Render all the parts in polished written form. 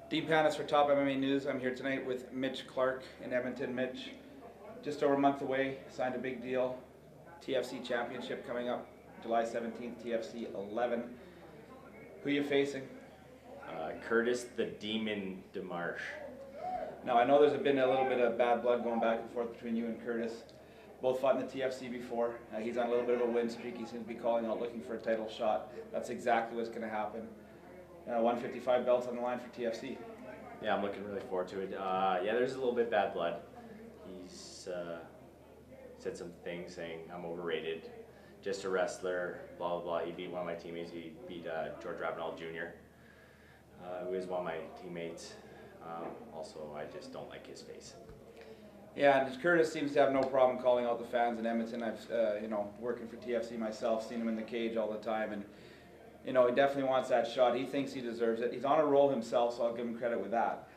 Dean Panas for Top MMA News. I'm here tonight with Mitch Clarke in Edmonton. Mitch, just over a month away, signed a big deal. TFC Championship coming up July 17th, TFC 11. Who are you facing? Curtis the Demon DeMarche. Now, I know there's been a little bit of bad blood going back and forth between you and Curtis. Both fought in the TFC before. He's on a little bit of a win streak. He seems to be calling out looking for a title shot. That's exactly what's going to happen. 155 belts on the line for TFC. Yeah, I'm looking really forward to it. Yeah, there's a little bit of bad blood. He's said some things saying I'm overrated, just a wrestler, blah, blah, blah. He beat one of my teammates. He beat George Ravenel Jr., who is one of my teammates. Also, I just don't like his face. Yeah, and Curtis seems to have no problem calling out the fans in Edmonton. I've, working for TFC myself, seen him in the cage all the time, and he definitely wants that shot. He thinks he deserves it. He's on a roll himself, so I'll give him credit with that.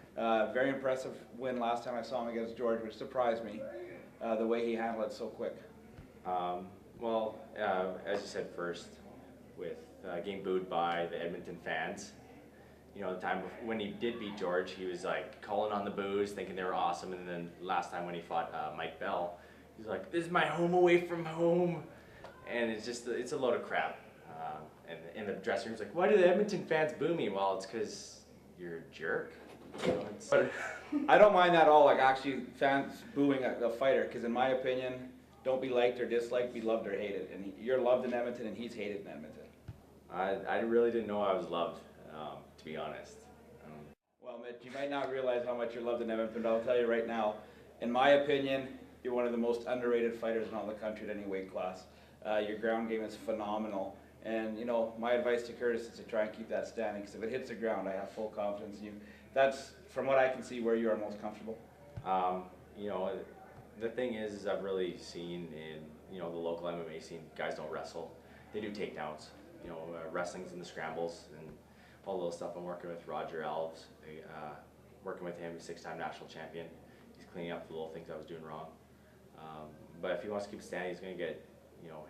Very impressive win last time I saw him against George, which surprised me, the way he handled it so quick. As you said first, with getting booed by the Edmonton fans, the time when he did beat George, he was like calling on the boos, thinking they were awesome, and then last time when he fought Mike Bell, he's like, "This is my home away from home," and it's a load of crap. And in the dressing room, he's like, "Why do the Edmonton fans boo me?" Well, it's because you're a jerk. But I don't mind that at all, like actually fans booing a fighter, because in my opinion, don't be liked or disliked, be loved or hated. And you're loved in Edmonton and he's hated in Edmonton. I really didn't know I was loved, to be honest. Well, Mitch, you might not realize how much you're loved in Edmonton, but I'll tell you right now, in my opinion, you're one of the most underrated fighters in all the country at any weight class. Your ground game is phenomenal. And my advice to Curtis is to try and keep that standing, because if it hits the ground, I have full confidence in you. That's, from what I can see, where you are most comfortable. The thing is I've really seen in the local MMA scene, guys don't wrestle, they do takedowns. Wrestling's in the scrambles and all the little stuff. I'm working with Roger Alves, working with him, he's 6-time national champion. He's cleaning up the little things I was doing wrong. But if he wants to keep standing, he's going to get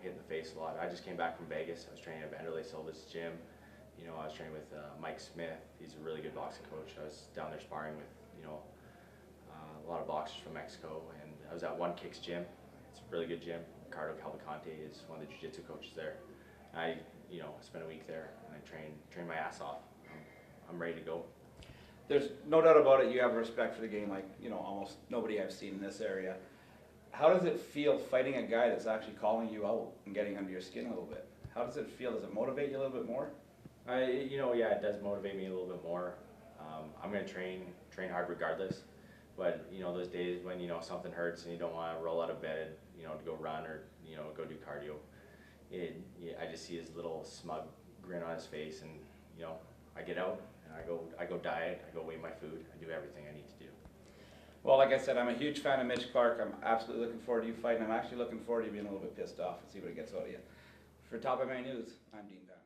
hit in the face a lot. I just came back from Vegas. I was training at Vanderlei Silva's gym. I was training with Mike Smith. He's a really good boxing coach. I was down there sparring with a lot of boxers from Mexico, and I was at One Kick's gym. It's a really good gym. Ricardo Cavalcante is one of the jiu-jitsu coaches there. I spent a week there and I trained my ass off. I'm ready to go. There's no doubt about it. You have respect for the game, like almost nobody I've seen in this area. How does it feel fighting a guy that's actually calling you out and getting under your skin a little bit? How does it feel? Does it motivate you a little bit more? Yeah, it does motivate me a little bit more. I'm going to train hard regardless. But, those days when, something hurts and you don't want to roll out of bed, to go run or, go do cardio, I just see his little smug grin on his face, and, I get out and I go diet, I go weigh my food, I do everything I need to do. Well, like I said, I'm a huge fan of Mitch Clarke. I'm absolutely looking forward to you fighting. I'm actually looking forward to you being a little bit pissed off and see what it gets out of you. For Top MMA News, I'm Dean Panas.